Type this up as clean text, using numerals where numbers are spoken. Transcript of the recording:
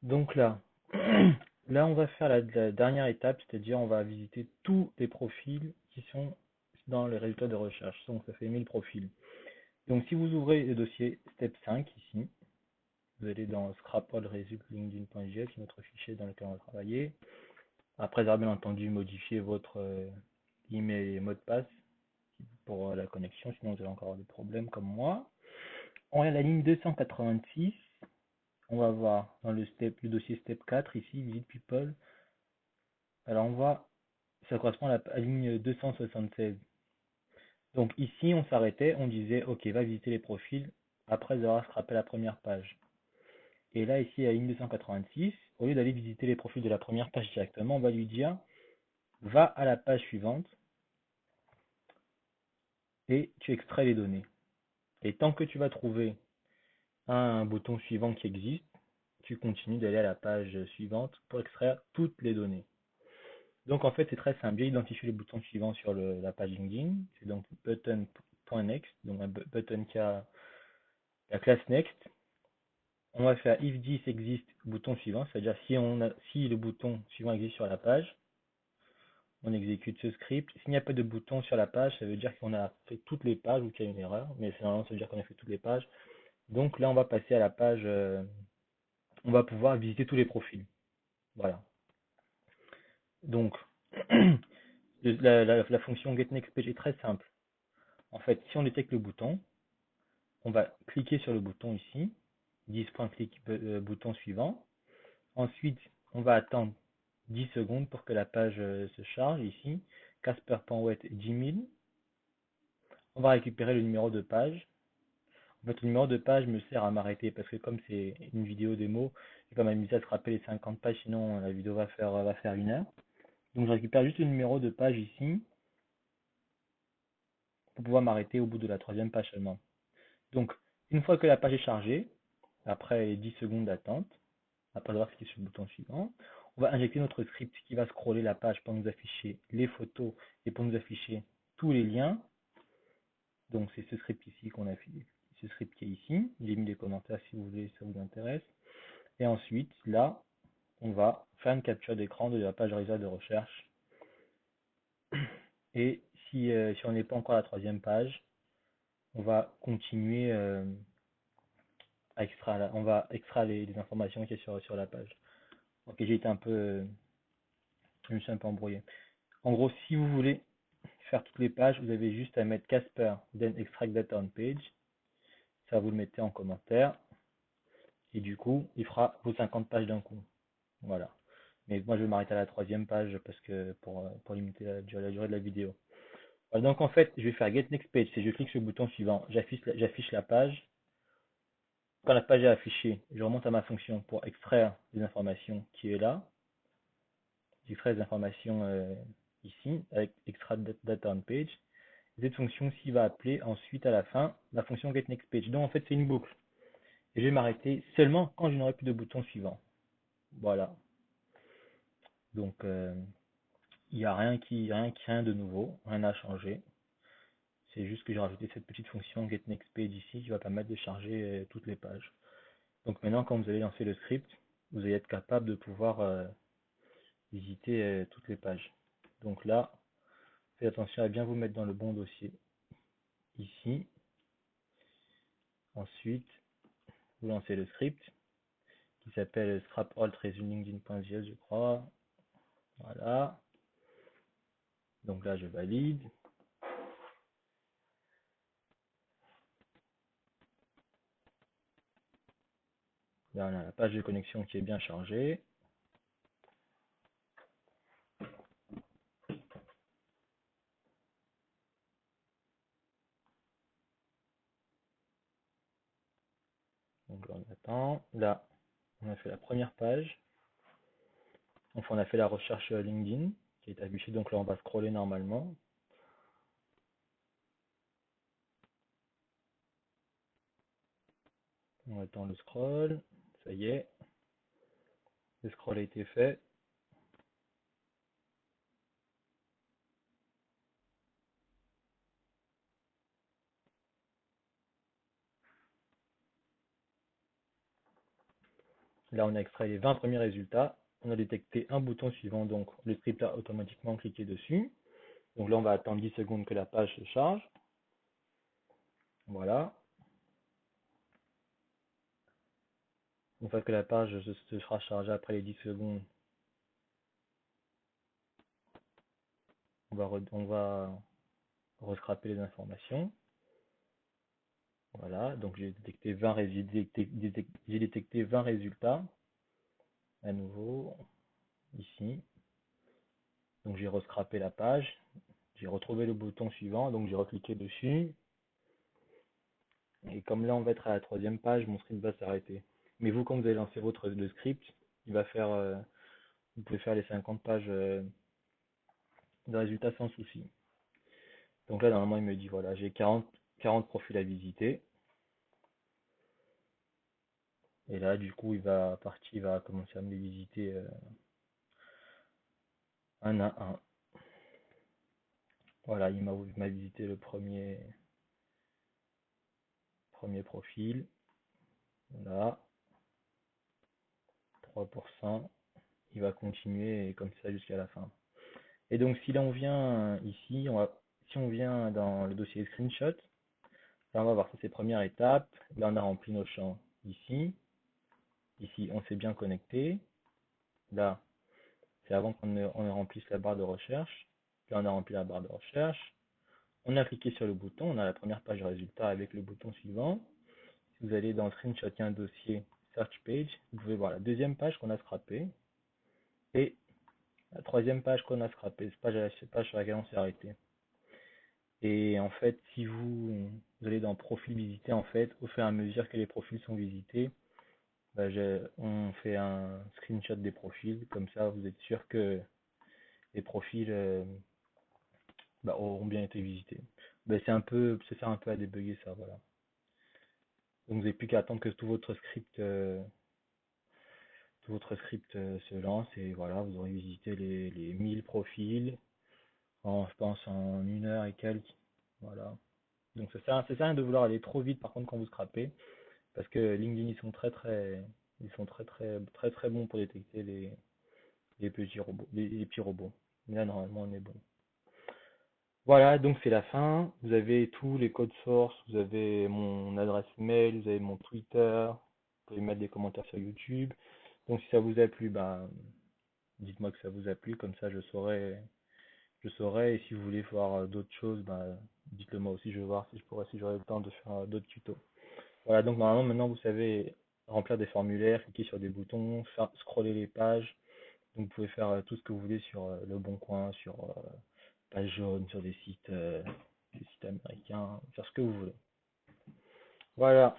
Donc là, là on va faire la dernière étape, c'est-à-dire on va visiter tous les profils qui sont dans les résultats de recherche. Donc ça fait 1000 profils. Donc si vous ouvrez le dossier Step 5 ici, vous allez dans Scrap All Result LinkedIn.js, c'est notre fichier dans lequel on va travailler. Après avoir bien entendu modifié votre email et mot de passe pour la connexion, sinon vous allez encore avoir des problèmes comme moi. On est à la ligne 286. On va voir dans le dossier Step 4 ici, Visit People. Alors ça correspond à la ligne 276. Donc ici, on s'arrêtait, on disait, ok, va visiter les profils après avoir scrappé la première page. Et là, ici, à la ligne 286, au lieu d'aller visiter les profils de la première page directement, on va lui dire, va à la page suivante et tu extrais les données. Et tant que tu vas trouver un bouton suivant qui existe, tu continues d'aller à la page suivante pour extraire toutes les données. Donc en fait, c'est très simple. J'ai identifié le bouton suivant sur la page LinkedIn. C'est donc button.next, donc un button qui a la classe next. On va faire if this existe bouton suivant, c'est-à-dire si le bouton suivant existe sur la page, on exécute ce script. S'il n'y a pas de bouton sur la page, ça veut dire qu'on a fait toutes les pages ou qu'il y a une erreur, mais normalement ça veut dire qu'on a fait toutes les pages. Donc là, on va passer à la page, on va pouvoir visiter tous les profils. Voilà. Donc, la fonction getNextPage est très simple. En fait, si on détecte le bouton, on va cliquer sur le bouton ici, 10.click bouton suivant. Ensuite, on va attendre 10 secondes pour que la page se charge ici. Casper.wet 10 000. On va récupérer le numéro de page. En fait, le numéro de page me sert à m'arrêter parce que comme c'est une vidéo démo, je vais pas m'amuser à se rappeler les 50 pages, sinon la vidéo va faire 1 heure. Donc je récupère juste le numéro de page ici pour pouvoir m'arrêter au bout de la troisième page seulement. Donc, une fois que la page est chargée, après 10 secondes d'attente, après avoir cliqué sur le bouton suivant, on va injecter notre script qui va scroller la page pour nous afficher les photos et pour nous afficher tous les liens. Donc c'est ce script ici qu'on a fait, ce script qui est ici. J'ai mis les commentaires si vous voulez, si ça vous intéresse. Et ensuite, là, on va faire une capture d'écran de la page résultat de recherche. Et si on n'est pas encore à la troisième page, on va continuer on va extraire les informations qui sont sur la page. Ok, je me suis un peu embrouillé. En gros, si vous voulez faire toutes les pages, vous avez juste à mettre Casper, then extract data on page. Ça, vous le mettez en commentaire. Et du coup, il fera vos 50 pages d'un coup. Voilà. Mais moi, je vais m'arrêter à la troisième page parce que pour limiter la durée de la vidéo. Voilà, donc en fait, je vais faire Get Next Page. C'est je clique sur le bouton suivant. J'affiche la page. Quand la page est affichée, je remonte à ma fonction pour extraire les informations qui est là. J'extrais les informations ici avec Extract Data on Page. Cette fonction-ci va appeler ensuite à la fin la fonction getNextPage. Donc en fait c'est une boucle. Et je vais m'arrêter seulement quand je n'aurai plus de bouton suivant. Voilà. Donc il n'y a rien de nouveau, rien à changer. C'est juste que j'ai rajouté cette petite fonction getNextPage ici qui va permettre de charger toutes les pages. Donc maintenant quand vous allez lancer le script, vous allez être capable de pouvoir visiter toutes les pages. Donc là, faites attention à bien vous mettre dans le bon dossier. Ici, ensuite, vous lancez le script qui s'appelle scrapall-linkedin.js, je crois. Voilà. Donc là, je valide. Là, on a la page de connexion qui est bien chargée. Donc là, on attend. Là, on a fait la première page. Enfin, on a fait la recherche LinkedIn qui est affichée. Donc là, on va scroller normalement. On attend le scroll. Ça y est. Le scroll a été fait. Là, on a extrait les 20 premiers résultats. On a détecté un bouton suivant, donc le script a automatiquement cliqué dessus. Donc là, on va attendre 10 secondes que la page se charge. Voilà. Une fois que la page se sera chargée après les 10 secondes, on va rescraper les informations. Voilà, donc j'ai détecté 20 résultats à nouveau ici. Donc j'ai rescrapé la page, j'ai retrouvé le bouton suivant, donc j'ai recliqué dessus. Et comme là on va être à la troisième page, mon script va s'arrêter. Mais vous, quand vous allez lancer le script, il va faire, vous pouvez faire les 50 pages de résultats sans souci. Donc là, normalement, il me dit voilà, j'ai 40 profils à visiter. Et là, du coup, il va commencer à me les visiter un à un. Voilà, il m'a visité le premier profil. Là, 3%. Il va continuer comme ça jusqu'à la fin. Et donc, si là on vient ici, si on vient dans le dossier screenshot, là on va voir ça, c'est première étape. Là, on a rempli nos champs ici. Ici, on s'est bien connecté. Là, c'est avant on remplisse la barre de recherche. Là, on a rempli la barre de recherche. On a cliqué sur le bouton. On a la première page de résultat avec le bouton suivant. Si vous allez dans Screenshot, il y a un dossier Search Page. Vous pouvez voir la deuxième page qu'on a scrappée et la troisième page qu'on a scrappée. C'est la page sur laquelle on s'est arrêté. Et en fait, si vous allez dans Profil visité, en fait, au fur et à mesure que les profils sont visités, bah, on fait un screenshot des profils. Comme ça, vous êtes sûr que les profils bah, auront bien été visités. Bah, ça sert un peu à débugger ça, voilà. Donc vous n'avez plus qu'à attendre que tout votre script se lance et voilà, vous aurez visité les 1000 profils je pense, en 1 heure et quelques. Voilà. Donc ça sert à rien de vouloir aller trop vite par contre quand vous scrapez, parce que LinkedIn ils sont très bons pour détecter les petits robots, les petits robots. Mais là normalement on est bon. Voilà, donc c'est la fin. Vous avez tous les codes sources, vous avez mon adresse mail, vous avez mon Twitter, vous pouvez mettre des commentaires sur YouTube. Donc si ça vous a plu, bah dites-moi que ça vous a plu, comme ça je saurai. Et si vous voulez voir d'autres choses, bah dites-le moi aussi, je vais voir si j'aurai le temps de faire d'autres tutos. Voilà, donc normalement maintenant vous savez remplir des formulaires, cliquer sur des boutons, scroller les pages. Donc vous pouvez faire tout ce que vous voulez sur Le Bon Coin, sur Page Jaune, sur des sites américains, faire ce que vous voulez. Voilà.